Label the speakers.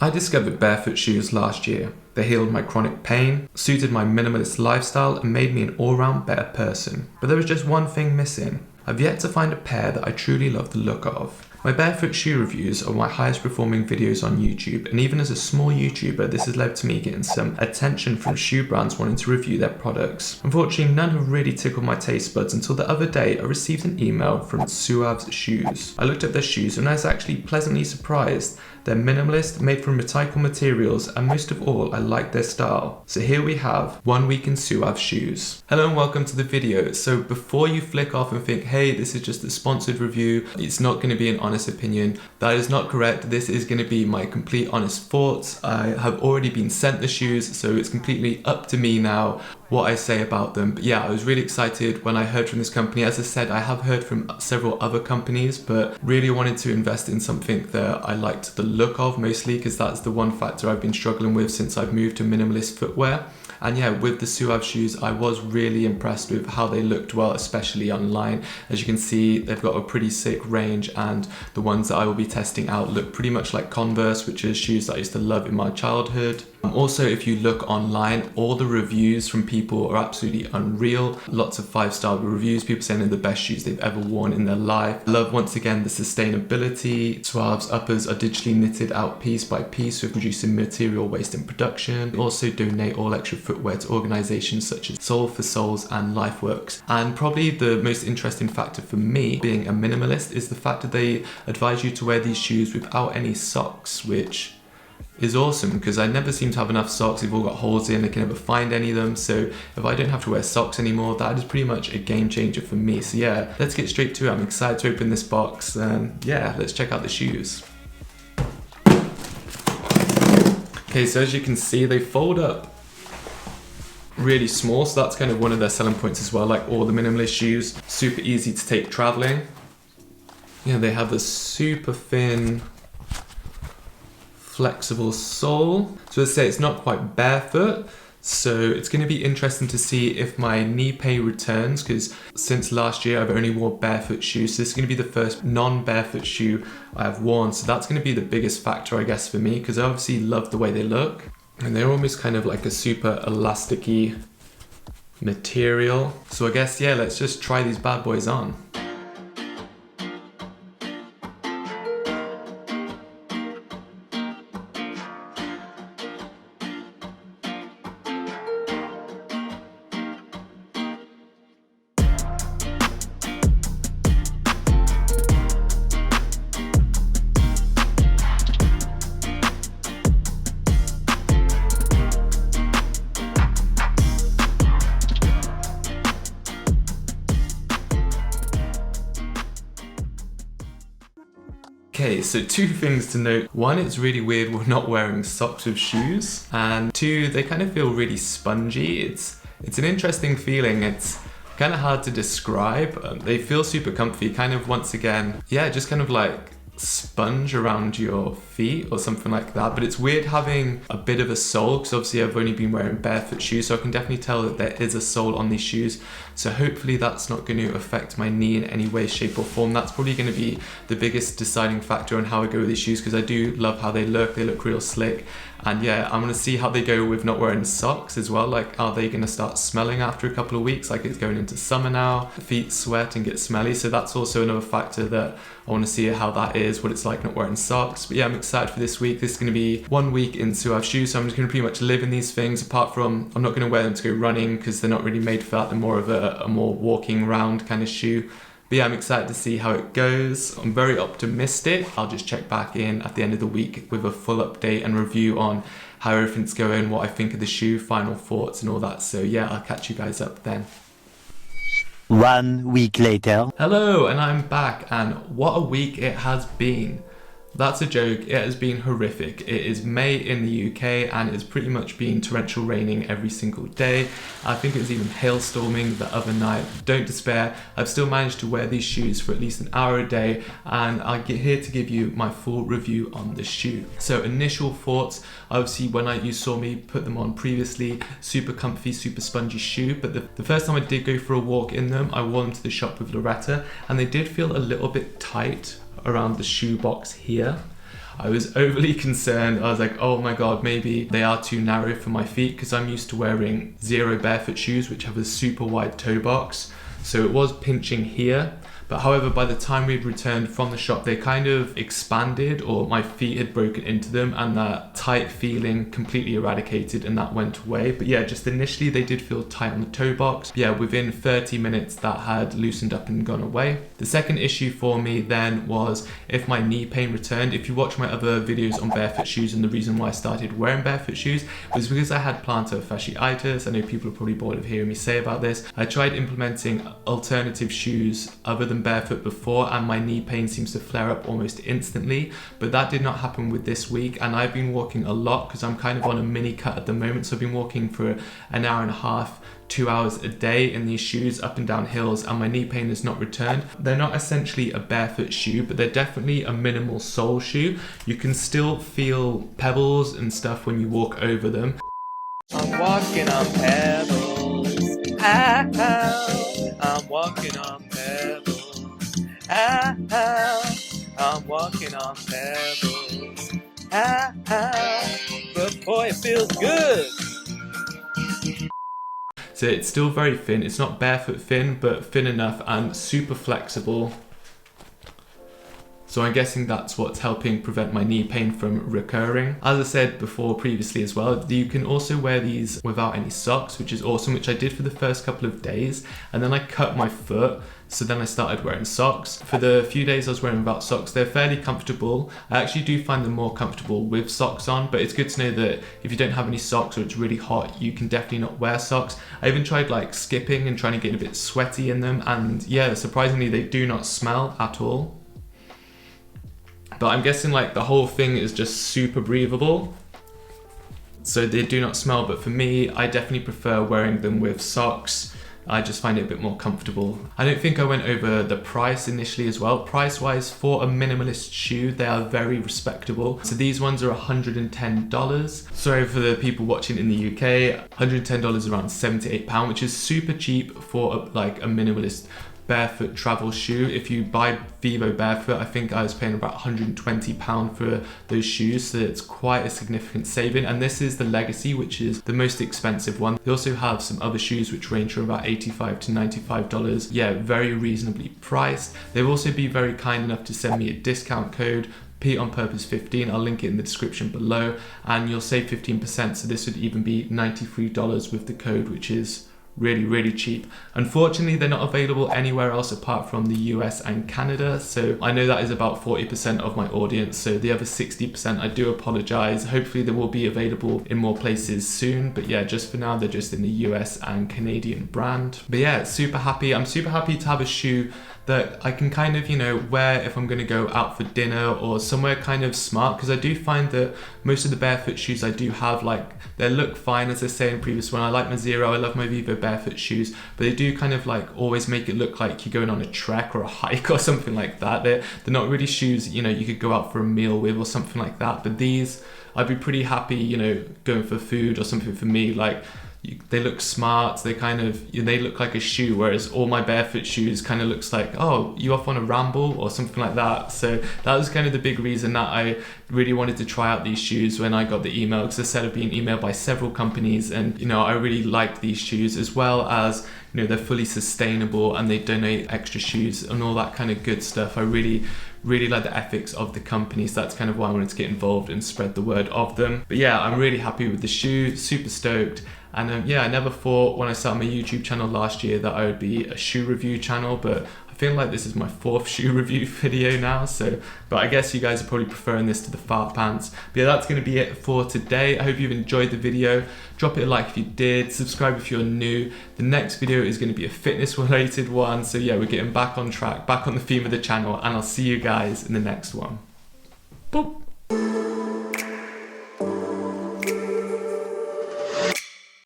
Speaker 1: I discovered barefoot shoes last year. They healed my chronic pain, suited my minimalist lifestyle, and made me an all-round better person. But there was just one thing missing. I've yet to find a pair that I truly love the look of. My barefoot shoe reviews are my highest performing videos on YouTube, and even as a small YouTuber, this has led to me getting some attention from shoe brands wanting to review their products. Unfortunately, none have really tickled my taste buds until the other day I received an email from Suavs shoes. I looked at their shoes and I was actually pleasantly surprised. They're minimalist, made from recycled materials, and most of all, I like their style. So here we have 1 week in Suavs shoes. Hello and welcome to the video. So before you flick off and think, hey, this is just a sponsored review, it's not going to be an honest opinion, that is not correct. This is going to be my complete honest thoughts. I have already been sent the shoes, so it's completely up to me now what I say about them. But yeah, I was really excited when I heard from this company. As I said, I have heard from several other companies, but really wanted to invest in something that I liked the look of mostly, because that's the one factor I've been struggling with since I've moved to minimalist footwear. And yeah, with the Suavs shoes, I was really impressed with how they looked well, especially online. As you can see, they've got a pretty sick range, and the ones that I will be testing out look pretty much like Converse, which is shoes that I used to love in my childhood. Also, if you look online, all the reviews from people are absolutely unreal. Lots of 5-star reviews, people saying they're the best shoes they've ever worn in their life. Love once again the sustainability. Suavs uppers are digitally knitted out piece by piece with reducing material waste in production. They also donate all extra footwear to organizations such as Soul for Souls and LifeWorks. And probably the most interesting factor for me, being a minimalist, is the fact that they advise you to wear these shoes without any socks, which is awesome because I never seem to have enough socks. They've all got holes in, I can never find any of them. So if I don't have to wear socks anymore, that is pretty much a game changer for me. So yeah, let's get straight to it. I'm excited to open this box, and yeah, let's check out the shoes. Okay, so as you can see, they fold up really small, so that's kind of one of their selling points as well. Like all the minimalist shoes, super easy to take traveling. Yeah, they have a super thin flexible sole. So let's say it's not quite barefoot, so it's going to be interesting to see if my knee pain returns, because since last year I've only worn barefoot shoes, so this is going to be the first non-barefoot shoe I have worn. So that's going to be the biggest factor, I guess, for me, because I obviously love the way they look, and they're almost kind of like a super elasticy material. So I guess, yeah, let's just try these bad boys on. Okay, so two things to note. One, it's really weird we're not wearing socks with shoes. And two, they kind of feel really spongy. It's an interesting feeling. It's kind of hard to describe. They feel super comfy, kind of, once again, yeah, just kind of like sponge around your feet or something like that. But it's weird having a bit of a sole, because obviously I've only been wearing barefoot shoes, so I can definitely tell that there is a sole on these shoes. So hopefully that's not going to affect my knee in any way, shape or form. That's probably going to be the biggest deciding factor on how I go with these shoes, because I do love how they look real slick. And yeah, I'm going to see how they go with not wearing socks as well. Like, are they going to start smelling after a couple of weeks? Like, it's going into summer now, the feet sweat and get smelly. So that's also another factor that I want to see how that is, what it's like not wearing socks. But yeah, I'm excited for this week. This is going to be 1 week in Suavs shoes, so I'm just going to pretty much live in these things, apart from I'm not going to wear them to go running because they're not really made for that. They're more of a more walking around kind of shoe. But yeah, I'm excited to see how it goes. I'm very optimistic. I'll just check back in at the end of the week with a full update and review on how everything's going, what I think of the shoe, final thoughts and all that. So yeah, I'll catch you guys up then.
Speaker 2: 1 week later.
Speaker 1: Hello, and I'm back, and what a week it has been. That's a joke. It has been horrific. It is May in the UK, and it's pretty much been torrential raining every single day. I think it was even hailstorming the other night. Don't despair. I've still managed to wear these shoes for at least an hour a day, and I'll get here to give you my full review on the shoe. So initial thoughts, obviously when you saw me put them on previously, super comfy, super spongy shoe, but the first time I did go for a walk in them, I wore them to the shop with Loretta, and they did feel a little bit tight around the shoe box here. I was overly concerned. I was like, oh my God, maybe they are too narrow for my feet, because I'm used to wearing zero barefoot shoes, which have a super wide toe box. So it was pinching here. But however, by the time we'd returned from the shop, they kind of expanded, or my feet had broken into them, and that tight feeling completely eradicated, and that went away. But yeah, just initially they did feel tight on the toe box. But yeah, within 30 minutes that had loosened up and gone away. The second issue for me then was if my knee pain returned. If you watch my other videos on barefoot shoes, and the reason why I started wearing barefoot shoes was because I had plantar fasciitis. I know people are probably bored of hearing me say about this. I tried implementing alternative shoes other than barefoot before, and my knee pain seems to flare up almost instantly, but that did not happen with this week. And I've been walking a lot because I'm kind of on a mini cut at the moment, so I've been walking for an hour and a half, 2 hours a day in these shoes up and down hills, and my knee pain has not returned. They're not essentially a barefoot shoe, but they're definitely a minimal sole shoe. You can still feel pebbles and stuff when you walk over them.
Speaker 2: I'm walking on pebbles. I'm walking on pebbles. I'm walking on pebbles. But boy, it feels good.
Speaker 1: So it's still very thin. It's not barefoot thin, but thin enough and super flexible. So I'm guessing that's what's helping prevent my knee pain from recurring. As I said before previously as well, you can also wear these without any socks, which is awesome, which I did for the first couple of days. And then I cut my foot, so then I started wearing socks. For the few days I was wearing without socks, they're fairly comfortable. I actually do find them more comfortable with socks on, but it's good to know that if you don't have any socks or it's really hot, you can definitely not wear socks. I even tried like skipping and trying to get a bit sweaty in them, and yeah, surprisingly they do not smell at all. But I'm guessing like the whole thing is just super breathable, so they do not smell. But for me, I definitely prefer wearing them with socks. I just find it a bit more comfortable. I don't think I went over the price initially as well. Price wise, for a minimalist shoe, they are very respectable. So these ones are $110. Sorry for the people watching in the UK, $110 is around £78, which is super cheap for like a minimalist barefoot travel shoe. If you buy Vivo barefoot, I think I was paying about £120 for those shoes, so it's quite a significant saving. And this is the Legacy, which is the most expensive one. They also have some other shoes which range from about $85 to $95. Yeah, very reasonably priced. They'll also be very kind enough to send me a discount code, PeteOnPurpose 15. I'll link it in the description below, and you'll save 15%. So this would even be $93 with the code, which is really cheap. Unfortunately, they're not available anywhere else apart from the US and Canada, so I know that is about 40% of my audience, so the other 60%, I do apologize. Hopefully they will be available in more places soon, but yeah, just for now they're just in the US and Canadian brand. But yeah, super happy. I'm super happy to have a shoe that I can kind of, you know, wear if I'm going to go out for dinner or somewhere kind of smart, because I do find that most of the barefoot shoes I do have, like, they look fine, as I say in previous one. I like my Zero, I love my Vivo barefoot shoes, but they do kind of like always make it look like you're going on a trek or a hike or something like that. They're not really shoes, you know, you could go out for a meal with or something like that. But these, I'd be pretty happy, you know, going for food or something. For me, like, they look smart, they kind of, they look like a shoe, whereas all my barefoot shoes kind of looks like, oh, you off on a ramble or something like that. So that was kind of the big reason that I really wanted to try out these shoes when I got the email, because instead of being emailed by several companies, and you know, I really liked these shoes, as well as, you know, they're fully sustainable and they donate extra shoes and all that kind of good stuff. I really like the ethics of the company, so that's kind of why I wanted to get involved and spread the word of them. But yeah, I'm really happy with the shoe, super stoked. And yeah, I never thought when I started my YouTube channel last year that I would be a shoe review channel, but I feel like this is my 4th shoe review video now. So, but I guess you guys are probably preferring this to the fart pants. But yeah, that's going to be it for today. I hope you've enjoyed the video. Drop it a like if you did, subscribe if you're new. The next video is going to be a fitness related one. So yeah, we're getting back on track, back on the theme of the channel, and I'll see you guys in the next one. Boop.